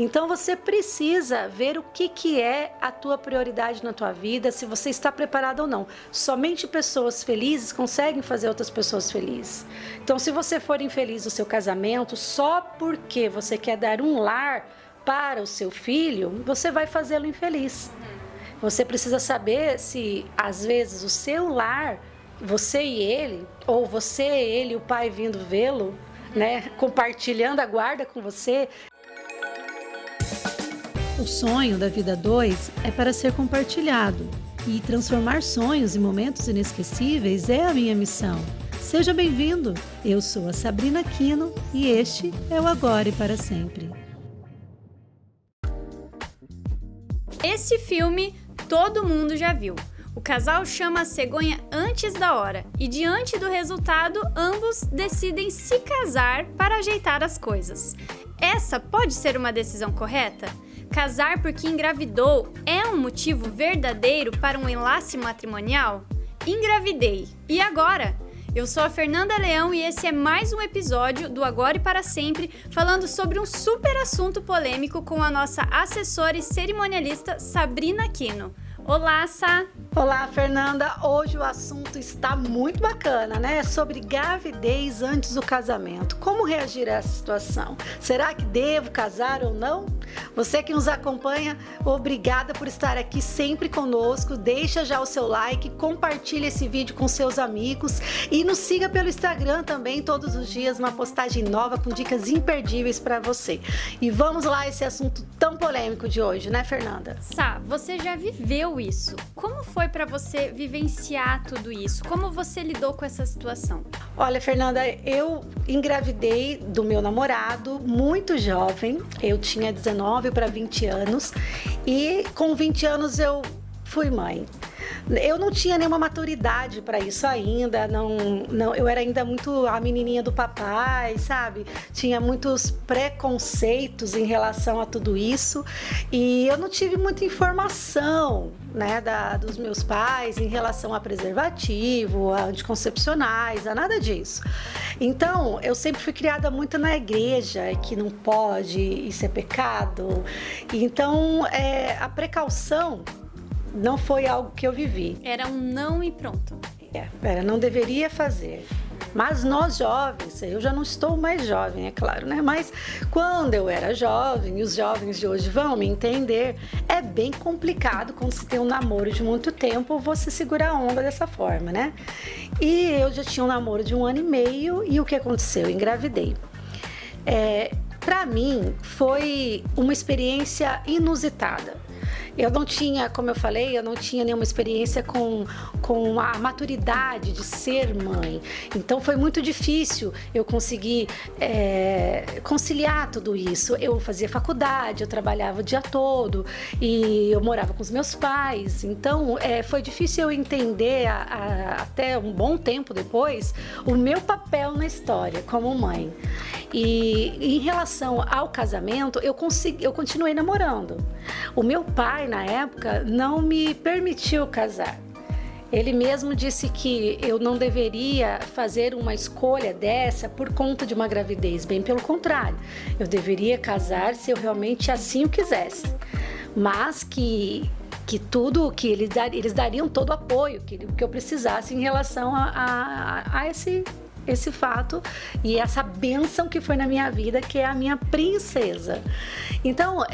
Então você precisa ver o que é a tua prioridade na tua vida, se você está preparado ou não. Somente pessoas felizes conseguem fazer outras pessoas felizes. Então se você for infeliz no seu casamento, só porque você quer dar um lar para o seu filho, você vai fazê-lo infeliz. Você precisa saber se, às vezes, o seu lar, você e ele, ou você e ele, o pai vindo vê-lo, né, compartilhando a guarda com você. O sonho da vida 2 é para ser compartilhado. E transformar sonhos em momentos inesquecíveis é a minha missão. Seja bem-vindo! Eu sou a Sabrina Aquino e este é o Agora e Para Sempre. Esse filme todo mundo já viu. O casal chama a cegonha antes da hora e, diante do resultado, ambos decidem se casar para ajeitar as coisas. Essa pode ser uma decisão correta? Casar porque engravidou é um motivo verdadeiro para um enlace matrimonial? Engravidei. E agora? Eu sou a Fernanda Leão e esse é mais um episódio do Agora e Para Sempre, falando sobre um super assunto polêmico com a nossa assessora e cerimonialista Sabrina Aquino. Olá, Sá! Olá, Fernanda! Hoje o assunto está muito bacana, né? Sobre gravidez antes do casamento. Como reagir a essa situação? Será que devo casar ou não? Você que nos acompanha, obrigada por estar aqui sempre conosco. Deixa já o seu like, compartilha esse vídeo com seus amigos e nos siga pelo Instagram também, todos os dias, uma postagem nova com dicas imperdíveis para você. E vamos lá, esse assunto tão polêmico de hoje, né, Fernanda? Sá, você já viveu isso? Como foi para você vivenciar tudo isso? Como você lidou com essa situação? Olha, Fernanda, eu engravidei do meu namorado muito jovem. Eu tinha 19 para 20 anos e com 20 anos eu fui mãe. Eu não tinha nenhuma maturidade para isso ainda, não, eu era ainda muito a menininha do papai, sabe? Tinha muitos preconceitos em relação a tudo isso e eu não tive muita informação, né, dos meus pais em relação a preservativo, a anticoncepcionais, a nada disso. Então, eu sempre fui criada muito na igreja, que não pode, isso é pecado. Então, a precaução não foi algo que eu vivi. Era um não e pronto. Não deveria fazer. Mas nós jovens, eu já não estou mais jovem, é claro, né? Mas quando eu era jovem, e os jovens de hoje vão me entender, é bem complicado quando se tem um namoro de muito tempo, você segurar a onda dessa forma, né? E eu já tinha um namoro de 1 ano e meio e o que aconteceu? Eu engravidei. Para mim, foi uma experiência inusitada. Eu não tinha, como eu falei, eu não tinha nenhuma experiência com a maturidade de ser mãe. Então foi muito difícil eu conseguir conciliar tudo isso. Eu fazia faculdade, eu trabalhava o dia todo e eu morava com os meus pais. Então foi difícil eu entender até um bom tempo depois o meu papel na história como mãe. E em relação ao casamento, eu continuei namorando. O meu pai, na época, não me permitiu casar. Ele mesmo disse que eu não deveria fazer uma escolha dessa por conta de uma gravidez. Bem pelo contrário, eu deveria casar se eu realmente assim o quisesse. Mas que eles dariam todo o apoio que eu precisasse em relação a esse fato e essa bênção que foi na minha vida, que é a minha princesa. Então,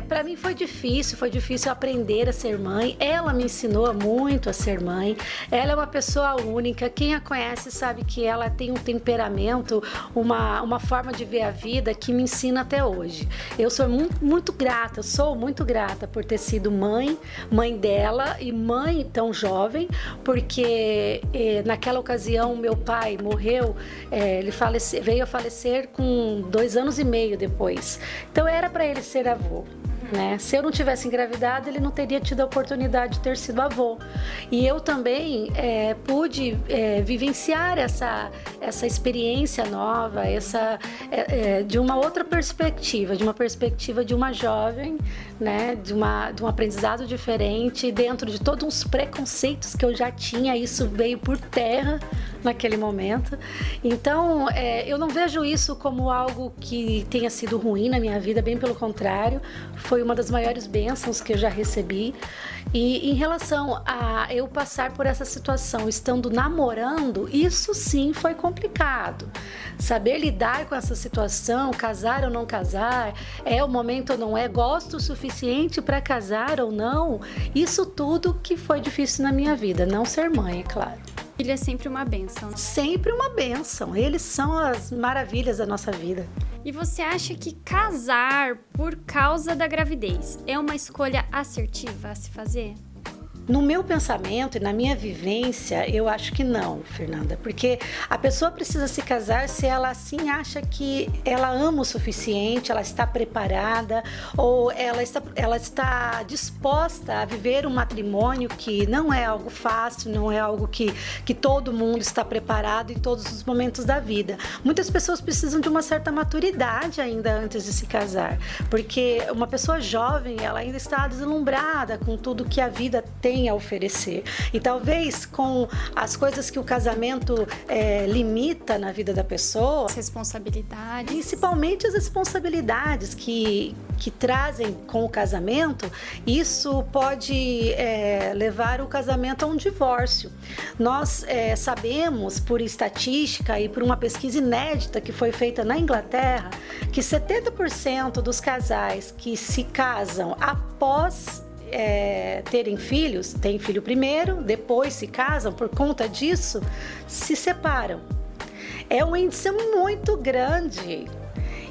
para mim foi difícil aprender a ser mãe. Ela me ensinou muito a ser mãe. Ela é uma pessoa única. Quem a conhece sabe que ela tem um temperamento, uma forma de ver a vida que me ensina até hoje. Eu sou muito grata, por ter sido mãe dela e mãe tão jovem, porque naquela ocasião meu pai morreu. Ele veio a falecer com 2 anos e meio depois. Então era para ele ser avô, né? Se eu não tivesse engravidado, ele não teria tido a oportunidade de ter sido avô. E eu também pude vivenciar essa experiência nova, de uma outra perspectiva, de uma perspectiva de uma jovem, né? De um aprendizado diferente, dentro de todos os preconceitos que eu já tinha, isso veio por terra naquele momento. Então, eu não vejo isso como algo que tenha sido ruim na minha vida, bem pelo contrário, foi uma das maiores bênçãos que eu já recebi. E em relação a eu passar por essa situação estando namorando, isso sim foi complicado. Saber lidar com essa situação, casar ou não casar, é o momento ou não é, gosto o suficiente para casar ou não, isso tudo que foi difícil na minha vida, não ser mãe, é claro. Filho é sempre uma bênção. Sempre uma bênção. Eles são as maravilhas da nossa vida. E você acha que casar por causa da gravidez é uma escolha assertiva a se fazer? No meu pensamento e na minha vivência, eu acho que não, Fernanda, porque a pessoa precisa se casar se ela assim acha que ela ama o suficiente, ela está preparada ou ela está disposta a viver um matrimônio que não é algo fácil, não é algo que todo mundo está preparado em todos os momentos da vida. Muitas pessoas precisam de uma certa maturidade ainda antes de se casar, porque uma pessoa jovem, ela ainda está deslumbrada com tudo que a vida tem a oferecer. E talvez com as coisas que o casamento limita na vida da pessoa, as responsabilidades. Principalmente as responsabilidades que trazem com o casamento, isso pode levar o casamento a um divórcio. Nós sabemos, por estatística e por uma pesquisa inédita que foi feita na Inglaterra, que 70% dos casais que se casam após terem filhos, têm filho primeiro, depois se casam, por conta disso, se separam. É um índice muito grande.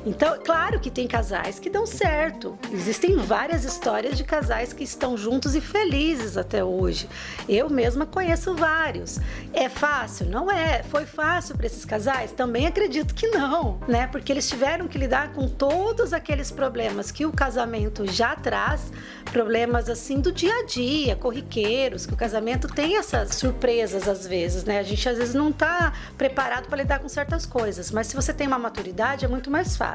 Então, claro que tem casais que dão certo. Existem várias histórias de casais que estão juntos e felizes até hoje. Eu mesma conheço vários. É fácil? Não é. Foi fácil para esses casais? Também acredito que não, né? Porque eles tiveram que lidar com todos aqueles problemas que o casamento já traz, problemas assim do dia a dia, corriqueiros, que o casamento tem essas surpresas às vezes, né? A gente às vezes não está preparado para lidar com certas coisas, mas se você tem uma maturidade é muito mais fácil.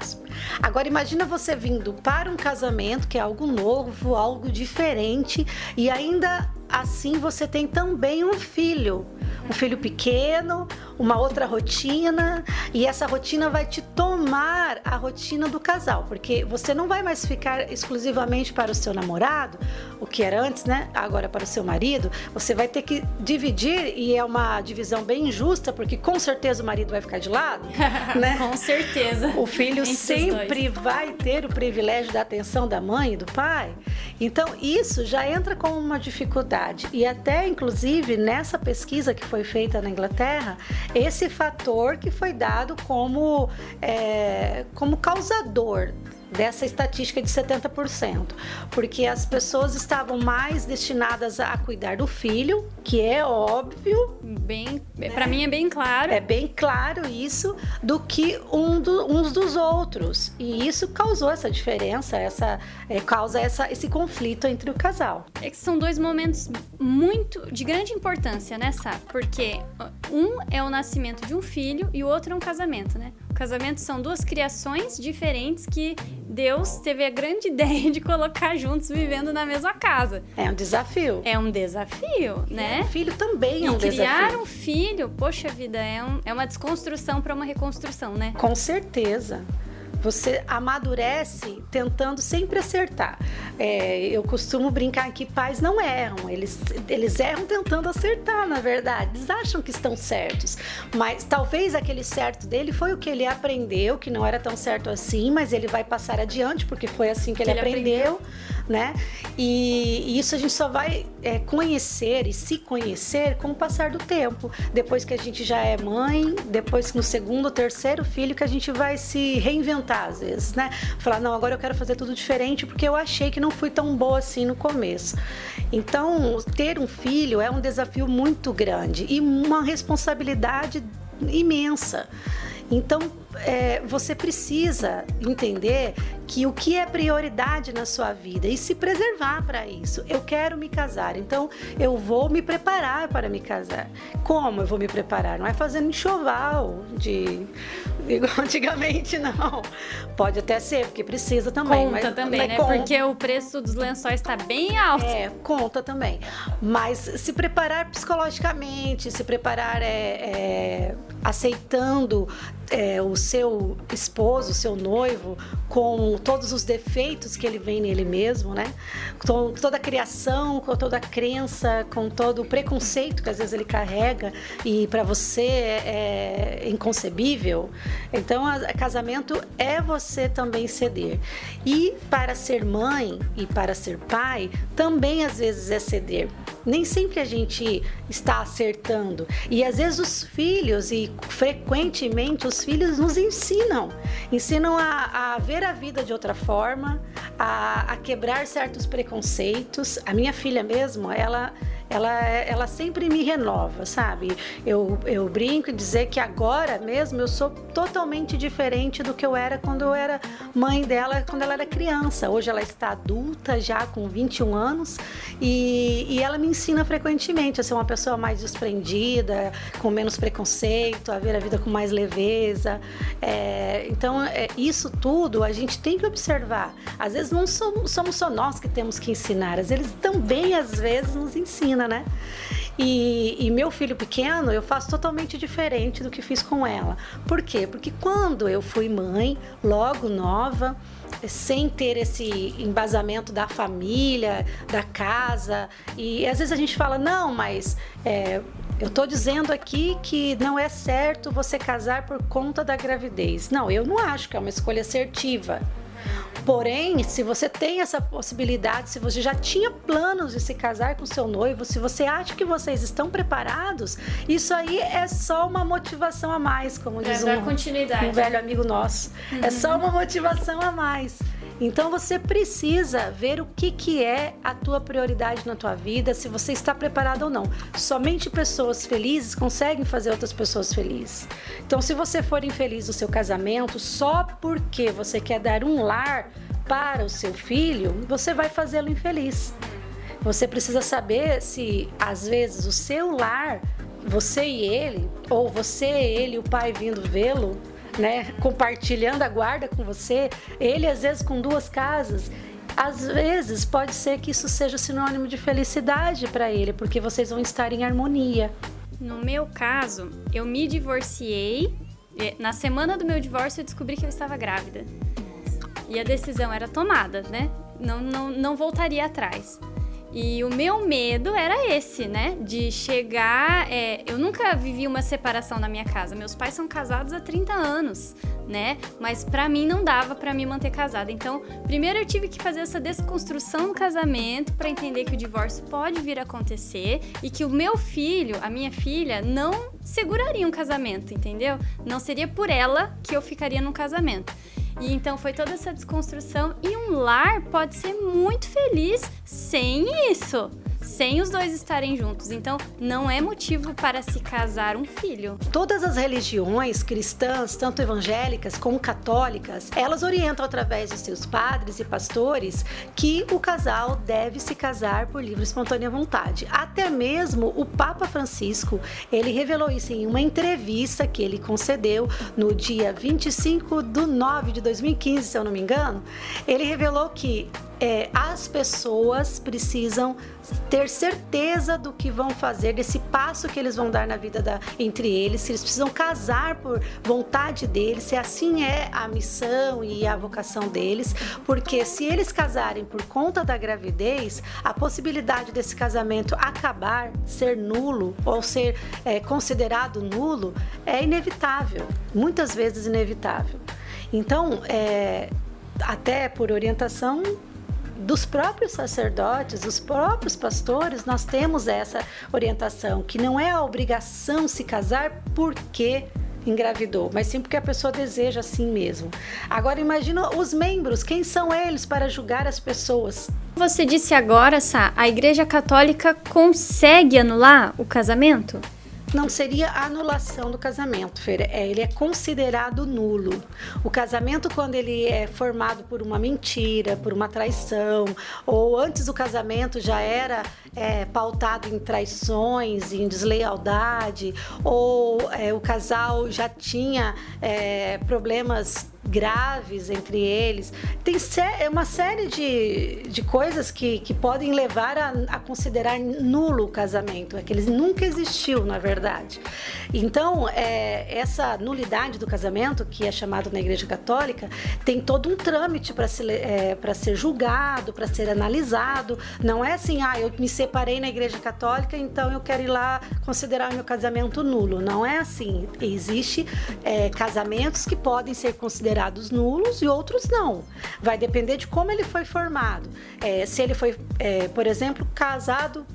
Agora imagina você vindo para um casamento que é algo novo, algo diferente, e ainda assim você tem também um filho pequeno, uma outra rotina, e essa rotina vai te tomar a rotina do casal, porque você não vai mais ficar exclusivamente para o seu namorado, o que era antes, né? Agora para o seu marido, você vai ter que dividir, e é uma divisão bem injusta, porque com certeza o marido vai ficar de lado, né? Com certeza. O filho sempre vai ter o privilégio da atenção da mãe e do pai, então isso já entra como uma dificuldade, e até inclusive nessa pesquisa que foi feita na Inglaterra, esse fator que foi dado como causador dessa estatística de 70%, porque as pessoas estavam mais destinadas a cuidar do filho, que é óbvio, bem, né? Para mim é bem claro. É bem claro isso, do que uns dos outros, e isso causou essa diferença, causa esse conflito entre o casal. É que são dois momentos muito de grande importância, né, Sá? Porque um é o nascimento de um filho e o outro é um casamento, né? O casamento são duas criações diferentes que Deus teve a grande ideia de colocar juntos vivendo na mesma casa. É um desafio. É um desafio, né? O filho também é um desafio. Criar um filho, poxa vida, é uma desconstrução para uma reconstrução, né? Com certeza. Você amadurece tentando sempre acertar. Eu costumo brincar que pais não erram, eles erram tentando acertar, na verdade. Eles acham que estão certos, mas talvez aquele certo dele foi o que ele aprendeu, que não era tão certo assim, mas ele vai passar adiante, porque foi assim que ele aprendeu, né? E isso a gente só vai conhecer e se conhecer com o passar do tempo. Depois que a gente já é mãe, depois no segundo, terceiro filho, que a gente vai se reinventar às vezes, né? Falar, não, agora eu quero fazer tudo diferente porque eu achei que não fui tão boa assim no começo. Então, ter um filho é um desafio muito grande e uma responsabilidade imensa. Então, você precisa entender que o que é prioridade na sua vida e se preservar para isso. Eu quero me casar, então eu vou me preparar para me casar. Como eu vou me preparar? Não é fazendo enxoval igual antigamente, não. Pode até ser, porque precisa também. Conta também, né? Porque o preço dos lençóis está bem alto. Conta também. Mas se preparar psicologicamente, se preparar aceitando o seu esposo, o seu noivo, com todos os defeitos que ele vê nele mesmo, né? Com toda a criação, com toda a crença, com todo o preconceito que às vezes ele carrega e para você é inconcebível. Então, casamento é você também ceder. E para ser mãe e para ser pai, também às vezes é ceder. Nem sempre a gente está acertando. E às vezes os filhos, e frequentemente os filhos nos ensinam a ver a vida de outra forma, a quebrar certos preconceitos. A minha filha mesmo, ela sempre me renova, sabe? Eu brinco em dizer que agora mesmo eu sou totalmente diferente do que eu era quando eu era mãe dela, quando ela era criança. Hoje ela está adulta, já com 21 anos, e ela me ensina frequentemente a ser uma pessoa mais desprendida, com menos preconceito, a ver a vida com mais leveza. Então, isso tudo a gente tem que observar. Às vezes não somos só nós que temos que ensinar, eles também às vezes nos ensinam, né? E meu filho pequeno, eu faço totalmente diferente do que fiz com ela. Por quê? Porque quando eu fui mãe, logo nova, sem ter esse embasamento da família, da casa, e às vezes a gente fala, não, mas eu tô dizendo aqui que não é certo você casar por conta da gravidez. Não, eu não acho que é uma escolha assertiva. Porém, se você tem essa possibilidade, se você já tinha planos de se casar com seu noivo, se você acha que vocês estão preparados, isso aí é só uma motivação a mais, como diz um velho amigo nosso. É só uma motivação a mais. Então você precisa ver o que é a tua prioridade na tua vida, se você está preparado ou não. Somente pessoas felizes conseguem fazer outras pessoas felizes. Então, se você for infeliz no seu casamento só porque você quer dar um lar para o seu filho, você vai fazê-lo infeliz. Você precisa saber se, às vezes, o seu lar, você e ele, ou você e ele, o pai vindo vê-lo, né, compartilhando a guarda com você, ele às vezes com 2 casas, às vezes pode ser que isso seja sinônimo de felicidade para ele, porque vocês vão estar em harmonia. No meu caso, eu me divorciei, na semana do meu divórcio eu descobri que eu estava grávida. E a decisão era tomada, né? Não voltaria atrás. E o meu medo era esse, né? De chegar... eu nunca vivi uma separação na minha casa. Meus pais são casados há 30 anos, né? Mas pra mim não dava pra me manter casada. Então, primeiro eu tive que fazer essa desconstrução no casamento pra entender que o divórcio pode vir a acontecer e que o meu filho, a minha filha, não seguraria um casamento, entendeu? Não seria por ela que eu ficaria num casamento. E então foi toda essa desconstrução, e um lar pode ser muito feliz sem isso, sem os dois estarem juntos. Então não é motivo para se casar um filho. Todas as religiões cristãs, tanto evangélicas como católicas, elas orientam através dos seus padres e pastores que o casal deve se casar por livre e espontânea vontade. Até mesmo o Papa Francisco, ele revelou isso em uma entrevista que ele concedeu no dia 25/9/2015, se eu não me engano. Ele revelou que as pessoas precisam ter certeza do que vão fazer, desse passo que eles vão dar na vida entre eles, se eles precisam casar por vontade deles, se assim é a missão e a vocação deles, porque se eles casarem por conta da gravidez, a possibilidade desse casamento acabar, ser nulo ou ser considerado nulo é inevitável, muitas vezes inevitável. Então, até por orientação dos próprios sacerdotes, dos próprios pastores, nós temos essa orientação, que não é a obrigação se casar porque engravidou, mas sim porque a pessoa deseja assim mesmo. Agora imagina os membros, quem são eles para julgar as pessoas? Você disse agora, Sá, a Igreja Católica consegue anular o casamento? Não seria anulação do casamento, Fer. Ele é considerado nulo. O casamento, quando ele é formado por uma mentira, por uma traição, ou antes do casamento já era pautado em traições, em deslealdade, ou o casal já tinha problemas graves entre eles. Tem uma série de coisas que podem levar a considerar nulo o casamento, que ele nunca existiu, na verdade. Então, essa nulidade do casamento, que é chamado na Igreja Católica, tem todo um trâmite para ser julgado, para ser analisado. Não é assim, eu me separei na Igreja Católica, então eu quero ir lá considerar o meu casamento nulo. Não é assim. Existe casamentos que podem ser considerados nulos e outros não. Vai depender de como ele foi formado. Se ele foi, por exemplo, casado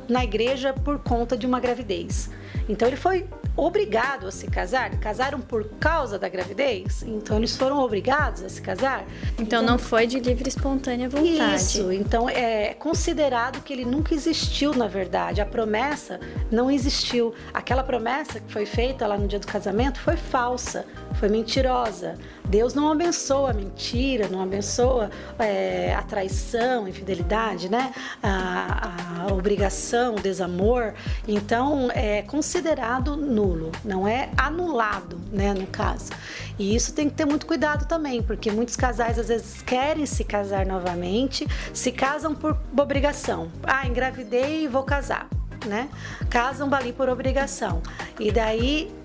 na igreja por conta de uma gravidez. Então ele foi obrigado a se casar. Casaram por causa da gravidez, então eles foram obrigados a se casar. Então não foi de livre e espontânea vontade. Isso, então é considerado que ele nunca existiu, na verdade. A promessa não existiu. Aquela promessa que foi feita lá no dia do casamento foi falsa, foi mentirosa. Deus não abençoa a mentira, não abençoa a traição, a infidelidade, né? A obrigação, o desamor. Então é considerado nulo, não é anulado, né, no caso. E isso tem que ter muito cuidado também, porque muitos casais às vezes querem se casar novamente, se casam por obrigação. Engravidei e vou casar, né? Casam ali por obrigação. E daí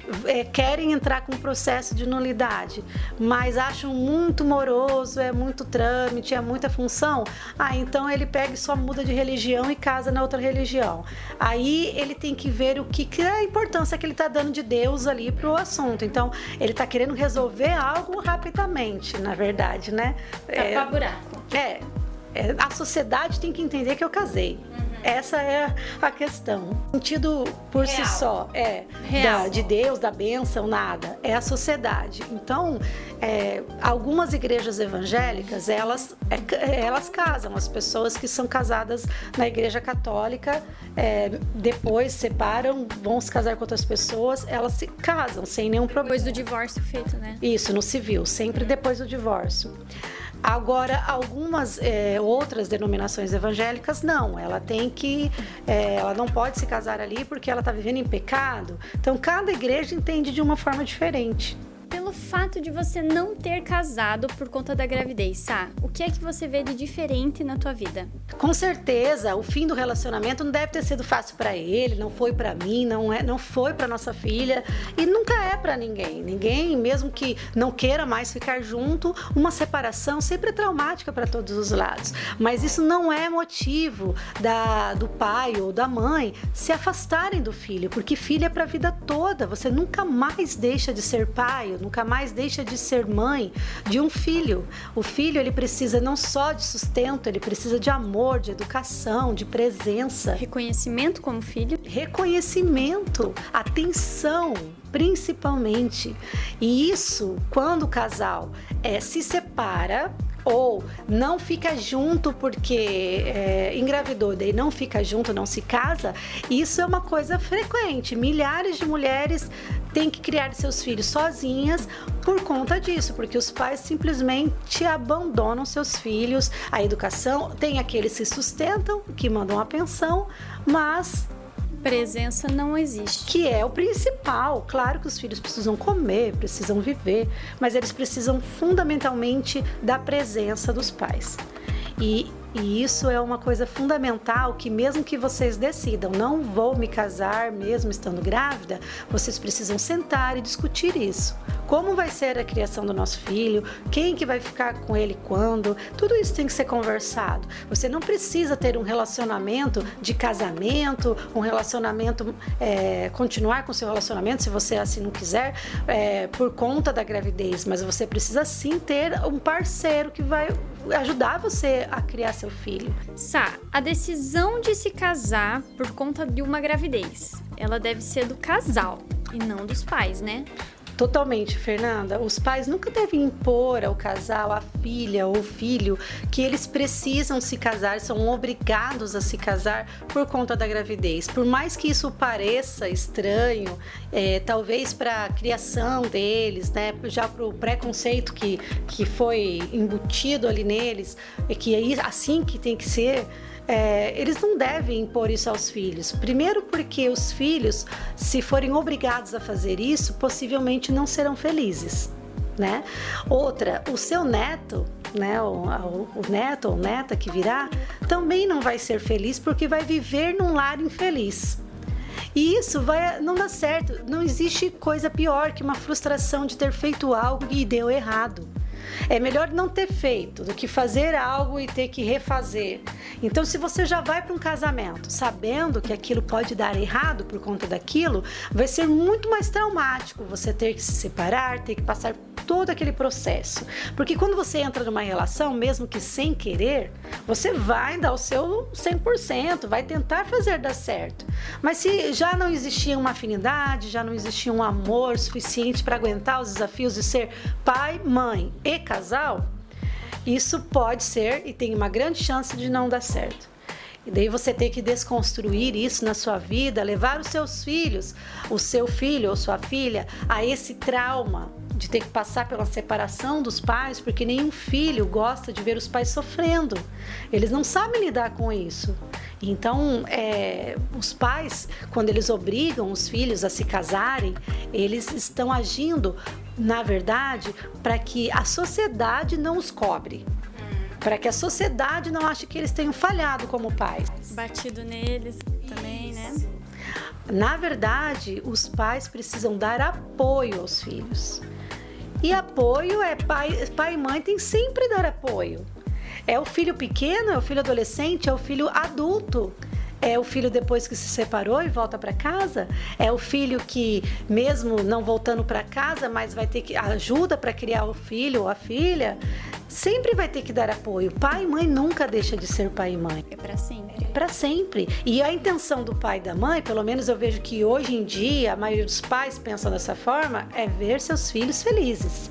querem entrar com um processo de nulidade, mas acham muito moroso, é muito trâmite, é muita função. Então ele pega e só muda de religião e casa na outra religião. Aí ele tem que ver o que é a importância que ele está dando de Deus ali pro assunto. Então ele está querendo resolver algo rapidamente, na verdade, né? Tapa buraco. A sociedade tem que entender que eu casei. Essa é a questão. O sentido por si só de Deus, da bênção, nada. É a sociedade. Então, algumas igrejas evangélicas, elas casam. As pessoas que são casadas na igreja católica, depois separam, vão se casar com outras pessoas, elas se casam sem nenhum problema. Depois do divórcio feito, né? Isso, no civil, sempre depois do divórcio. Agora, algumas outras denominações evangélicas, não. Ela ela não pode se casar ali porque ela está vivendo em pecado. Então, cada igreja entende de uma forma diferente. Pelo fato de você não ter casado por conta da gravidez, Sá, o que é que você vê de diferente na tua vida? Com certeza, o fim do relacionamento não deve ter sido fácil para ele, não foi para mim, não foi para nossa filha e nunca é para ninguém. Ninguém, mesmo que não queira mais ficar junto, uma separação sempre é traumática para todos os lados. Mas isso não é motivo do pai ou da mãe se afastarem do filho, porque filho é para a vida toda. Você nunca mais deixa de ser pai, nunca mais deixa de ser mãe de um filho. O filho, ele precisa não só de sustento, ele precisa de amor, de educação, de presença. Reconhecimento como filho. Reconhecimento, atenção, principalmente. E isso, quando o casal se separa, ou não fica junto porque engravidou, daí não fica junto, não se casa, isso é uma coisa frequente. Milhares de mulheres têm que criar seus filhos sozinhas por conta disso, porque os pais simplesmente abandonam seus filhos. A educação, tem aqueles que sustentam, que mandam a pensão, mas presença não existe. Que é o principal. Claro que os filhos precisam comer, precisam viver, mas eles precisam fundamentalmente da presença dos pais. E isso é uma coisa fundamental que mesmo que vocês decidam, não vou me casar mesmo estando grávida, vocês precisam sentar e discutir isso. Como vai ser a criação do nosso filho, quem que vai ficar com ele quando, tudo isso tem que ser conversado. Você não precisa ter um relacionamento de casamento, um relacionamento, continuar com o seu relacionamento se você assim não quiser, por conta da gravidez, mas você precisa sim ter um parceiro que vai ajudar você a criar seu filho. Sá, a decisão de se casar por conta de uma gravidez, ela deve ser do casal e não dos pais, né? Totalmente, Fernanda. Os pais nunca devem impor ao casal, à filha ou filho, que eles precisam se casar, são obrigados a se casar por conta da gravidez. Por mais que isso pareça estranho, talvez para a criação deles, né, já para o preconceito que foi embutido ali neles, que é assim que tem que ser. Eles não devem impor isso aos filhos. Primeiro porque os filhos, se forem obrigados a fazer isso, possivelmente não serão felizes, né? Outra, o seu neto, né, o neto ou neta que virá, também não vai ser feliz porque vai viver num lar infeliz. E isso não dá certo. Não existe coisa pior que uma frustração de ter feito algo e deu errado. É melhor não ter feito do que fazer algo e ter que refazer. Então, se você já vai para um casamento sabendo que aquilo pode dar errado por conta daquilo, vai ser muito mais traumático você ter que se separar, ter que passar todo aquele processo. Porque quando você entra numa relação, mesmo que sem querer, você vai dar o seu 100%, vai tentar fazer dar certo. Mas se já não existia uma afinidade, já não existia um amor suficiente para aguentar os desafios de ser pai, mãe e casal, isso pode ser e tem uma grande chance de não dar certo. E daí você tem que desconstruir isso na sua vida, levar os seus filhos, o seu filho ou sua filha, a esse trauma de ter que passar pela separação dos pais, porque nenhum filho gosta de ver os pais sofrendo. Eles não sabem lidar com isso. Então, os pais, quando eles obrigam os filhos a se casarem, eles estão agindo, na verdade, para que a sociedade não os cobre. Para que a sociedade não ache que eles tenham falhado como pais. Batido neles também, né? Na verdade, os pais precisam dar apoio aos filhos. E apoio pai e mãe tem sempre dar apoio. É o filho pequeno, é o filho adolescente, é o filho adulto. É o filho depois que se separou e volta para casa? É o filho que, mesmo não voltando para casa, mas vai ter que ajuda para criar o filho ou a filha? Sempre vai ter que dar apoio. Pai e mãe nunca deixa de ser pai e mãe. É para sempre. Para sempre. E a intenção do pai e da mãe, pelo menos eu vejo que hoje em dia a maioria dos pais pensam dessa forma, é ver seus filhos felizes.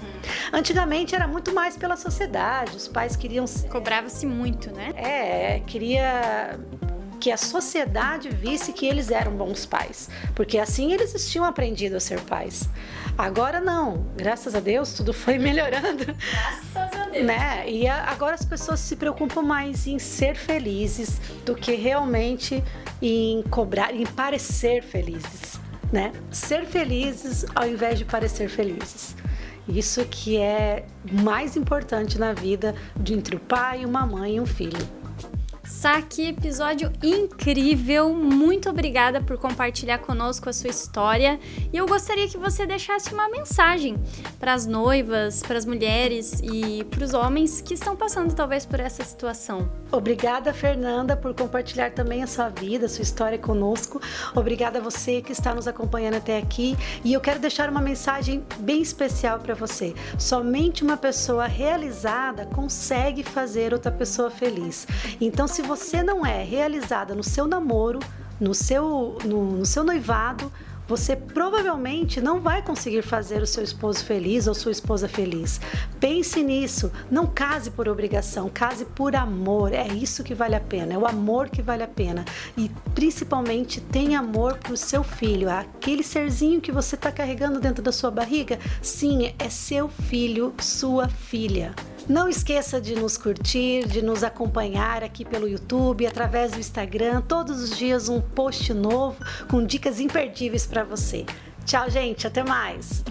Antigamente era muito mais pela sociedade. Os pais queriam... Cobrava-se muito, né? Queria que a sociedade visse que eles eram bons pais, porque assim eles tinham aprendido a ser pais. Agora não, graças a Deus tudo foi melhorando. Graças a Deus. Né? E agora as pessoas se preocupam mais em ser felizes do que realmente em cobrar, em parecer felizes, né? Ser felizes ao invés de parecer felizes. Isso que é mais importante na vida entre o pai, uma mãe e um filho. Sá, que episódio incrível! Muito obrigada por compartilhar conosco a sua história. E eu gostaria que você deixasse uma mensagem para as noivas, para as mulheres e para os homens que estão passando talvez por essa situação. Obrigada, Fernanda, por compartilhar também a sua vida, a sua história conosco. Obrigada a você que está nos acompanhando até aqui. E eu quero deixar uma mensagem bem especial para você. Somente uma pessoa realizada consegue fazer outra pessoa feliz. Então, se você não é realizada no seu namoro, no seu noivado, você provavelmente não vai conseguir fazer o seu esposo feliz ou sua esposa feliz. Pense nisso, não case por obrigação, case por amor, é isso que vale a pena, é o amor que vale a pena. E principalmente tenha amor pro seu filho, aquele serzinho que você está carregando dentro da sua barriga, sim, é seu filho, sua filha. Não esqueça de nos curtir, de nos acompanhar aqui pelo YouTube, através do Instagram, todos os dias um post novo com dicas imperdíveis para você. Tchau, gente, até mais!